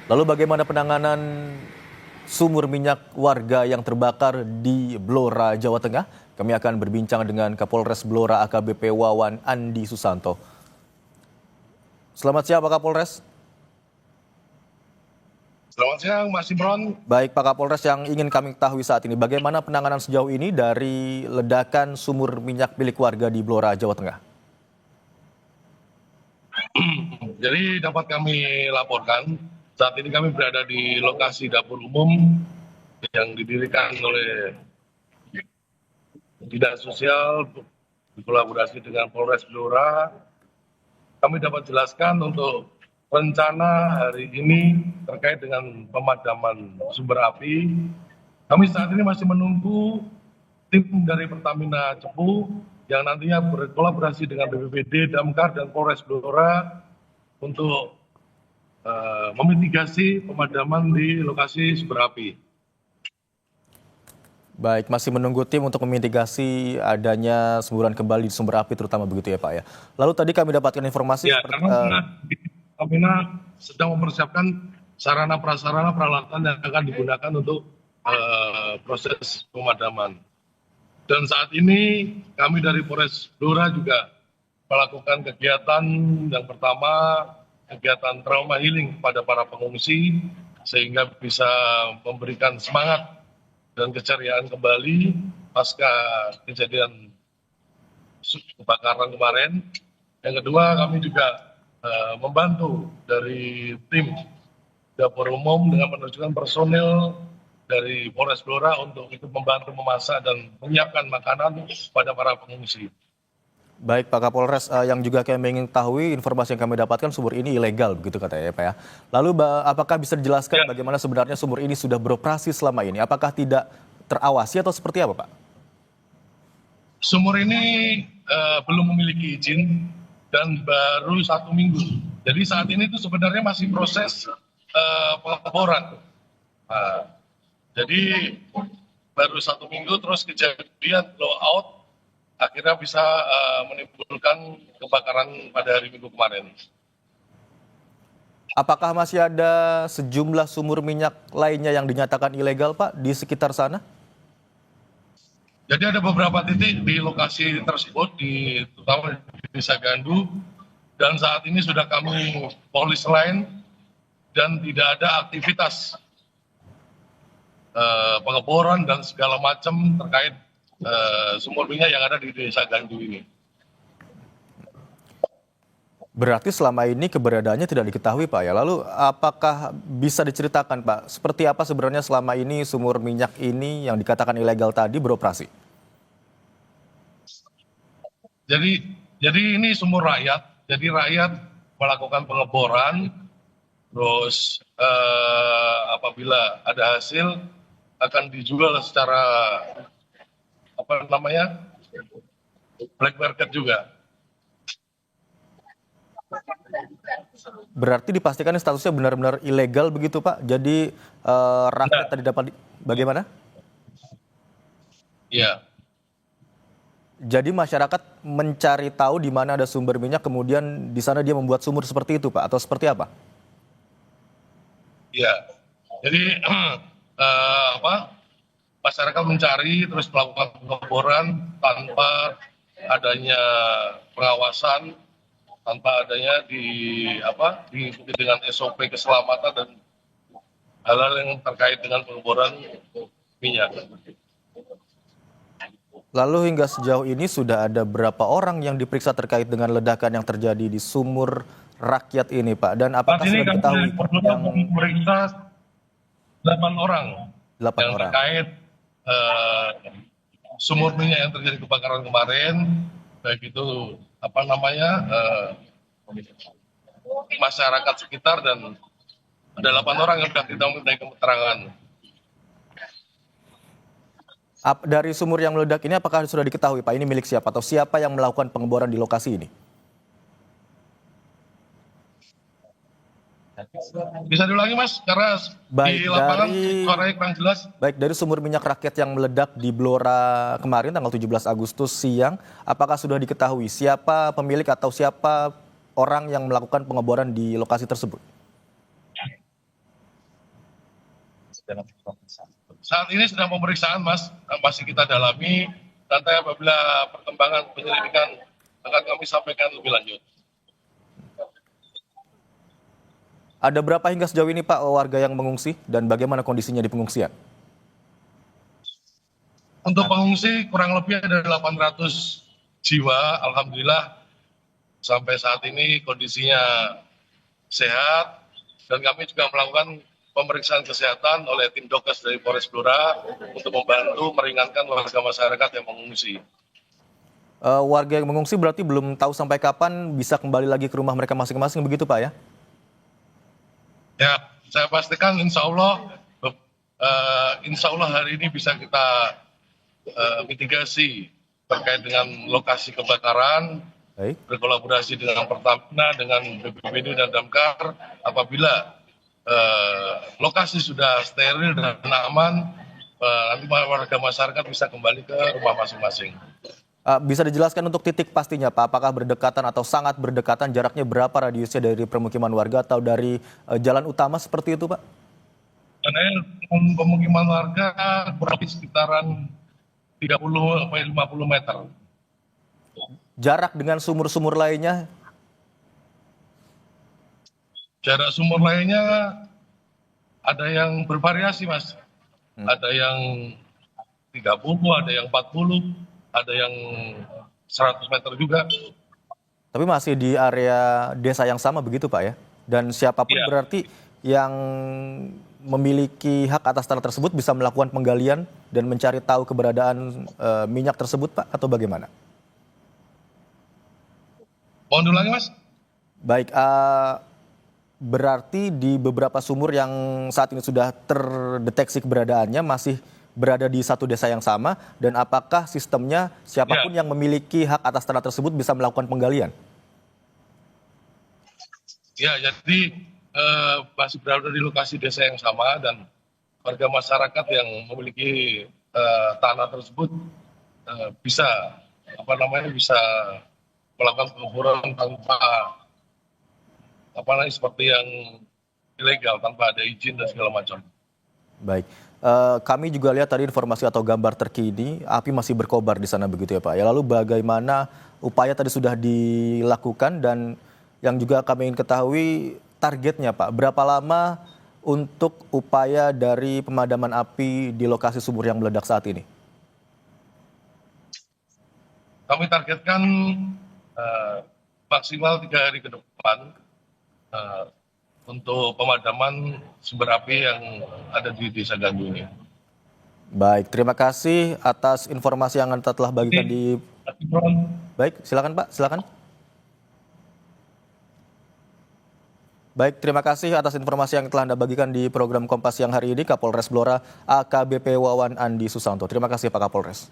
Lalu bagaimana penanganan sumur minyak warga yang terbakar di Blora, Jawa Tengah? Kami akan berbincang dengan Kapolres Blora AKBP Wawan Andi Susanto. Selamat siang Pak Kapolres. Selamat siang Mas Imron. Baik Pak Kapolres, yang ingin kami ketahui saat ini, bagaimana penanganan sejauh ini dari ledakan sumur minyak milik warga di Blora, Jawa Tengah? Jadi dapat kami laporkan, saat ini kami berada di lokasi dapur umum yang didirikan oleh Dinas Sosial berkolaborasi dengan Polres Blora. Kami dapat jelaskan untuk rencana hari ini terkait dengan pemadaman sumber api. Kami saat ini masih menunggu tim dari Pertamina Cepu yang nantinya berkolaborasi dengan BPBD, Damkar, dan Polres Blora untuk memitigasi pemadaman di lokasi sumber api. Baik, masih menunggu tim untuk memitigasi adanya semburan kembali di sumber api terutama begitu ya Pak ya. Lalu tadi kami dapatkan informasi Ya, karena Pertamina sedang mempersiapkan sarana prasarana peralatan yang akan digunakan untuk proses pemadaman. Dan saat ini kami dari Polres Blora juga melakukan kegiatan yang pertama, kegiatan trauma healing kepada para pengungsi sehingga bisa memberikan semangat dan keceriaan kembali pasca kejadian kebakaran kemarin. Yang kedua, kami juga membantu dari tim dapur umum dengan menerjunkan personil dari Polres Blora untuk ikut membantu memasak dan menyiapkan makanan kepada para pengungsi. Baik Pak Kapolres, yang juga kami ingin tahu, informasi yang kami dapatkan sumur ini ilegal begitu katanya ya Pak ya. Lalu apakah bisa dijelaskan bagaimana sebenarnya sumur ini sudah beroperasi selama ini? Apakah tidak terawasi atau seperti apa Pak? Sumur ini belum memiliki izin dan baru 1 minggu. Jadi saat ini itu sebenarnya masih proses pengeboran. Jadi baru 1 minggu terus kejadian blowout akhirnya bisa menimbulkan kebakaran pada hari Minggu kemarin. Apakah masih ada sejumlah sumur minyak lainnya yang dinyatakan ilegal Pak di sekitar sana? Jadi ada beberapa titik di lokasi tersebut, terutama di Desa Gandu, dan saat ini sudah kami polis line dan tidak ada aktivitas pengeboran dan segala macam terkait sumur minyak yang ada di Desa Gandu ini. Berarti selama ini keberadaannya tidak diketahui Pak ya. Lalu apakah bisa diceritakan Pak, seperti apa sebenarnya selama ini sumur minyak ini yang dikatakan ilegal tadi beroperasi? Jadi ini sumur rakyat, jadi rakyat melakukan pengeboran, terus apabila ada hasil akan dijual secara black market juga. Berarti dipastikan statusnya benar-benar ilegal begitu Pak? Jadi rakyat tadi dapat bagaimana? Iya. Jadi masyarakat mencari tahu di mana ada sumber minyak, kemudian di sana dia membuat sumur seperti itu Pak, atau seperti apa? Iya. Jadi masyarakat mencari terus melakukan pengeboran tanpa adanya pengawasan, tanpa adanya diikuti dengan SOP keselamatan dan hal-hal yang terkait dengan pengeboran minyak. Lalu hingga sejauh ini sudah ada berapa orang yang diperiksa terkait dengan ledakan yang terjadi di sumur rakyat ini Pak? Dan apakah sudah diketahui yang memeriksa 8 orang 8 yang orang terkait sumur minyak yang terjadi kebakaran kemarin, baik itu masyarakat sekitar, dan ada 8 orang yang sudah kita minta keterangan. Dari sumur yang meledak ini apakah sudah diketahui Pak ini milik siapa atau siapa yang melakukan pengeboran di lokasi ini? Bisa diulangi Mas, karena di lapangan suaranya kurang jelas. Baik, dari sumur minyak rakyat yang meledak di Blora kemarin tanggal 17 Agustus siang, apakah sudah diketahui siapa pemilik atau siapa orang yang melakukan pengeboran di lokasi tersebut? dalam pemeriksaan? Saat ini sedang pemeriksaan, Mas, masih kita dalami. Nanti apabila perkembangan penyelidikan akan kami sampaikan lebih lanjut. Ada berapa hingga sejauh ini Pak warga yang mengungsi dan bagaimana kondisinya di pengungsian? Untuk pengungsi kurang lebih ada 800 jiwa. Alhamdulillah sampai saat ini kondisinya sehat dan kami juga melakukan pemeriksaan kesehatan oleh tim Dokes dari Polres Blora untuk membantu meringankan warga masyarakat yang mengungsi. Warga yang mengungsi berarti belum tahu sampai kapan bisa kembali lagi ke rumah mereka masing-masing begitu Pak ya? Ya, saya pastikan insya Allah hari ini bisa kita mitigasi terkait dengan lokasi kebakaran, Baik. berkolaborasi dengan Pertamina, dengan BPBD dan Damkar. Apabila lokasi sudah steril dan aman, nanti warga masyarakat bisa kembali ke rumah masing-masing. Bisa dijelaskan untuk titik pastinya Pak, apakah berdekatan atau sangat berdekatan, jaraknya berapa radiusnya dari permukiman warga atau dari jalan utama seperti itu Pak? Karena pemukiman warga kurang lebih sekitaran 30-50 meter. Jarak dengan sumur-sumur lainnya? Jarak sumur lainnya ada yang bervariasi, Mas. Ada yang 30, ada yang 40, ada yang 100 meter juga. Tapi masih di area desa yang sama begitu Pak ya? Dan siapapun Iya. berarti yang memiliki hak atas tanah tersebut bisa melakukan penggalian dan mencari tahu keberadaan minyak tersebut Pak atau bagaimana? Mohon ulangi, Mas. Baik, berarti di beberapa sumur yang saat ini sudah terdeteksi keberadaannya masih berada di satu desa yang sama, dan apakah sistemnya siapapun yang memiliki hak atas tanah tersebut bisa melakukan penggalian? Ya, jadi masih berada di lokasi desa yang sama dan warga masyarakat yang memiliki tanah tersebut bisa bisa melakukan pengeboran tanpa seperti yang ilegal, tanpa ada izin dan segala macam. Baik, kami juga lihat tadi informasi atau gambar terkini, api masih berkobar di sana begitu ya Pak. Ya, lalu bagaimana upaya tadi sudah dilakukan dan yang juga kami ingin ketahui targetnya Pak, berapa lama untuk upaya dari pemadaman api di lokasi sumur yang meledak saat ini? Kami targetkan maksimal 3 hari ke depan untuk pemadaman sumber api yang ada di Desa Gandu ini. Baik, terima kasih atas informasi yang Anda telah bagikan di... Baik, silakan Pak, silakan. Baik, terima kasih atas informasi yang telah Anda bagikan di program Kompas Siang hari ini, Kapolres Blora AKBP Wawan Andi Susanto. Terima kasih Pak Kapolres.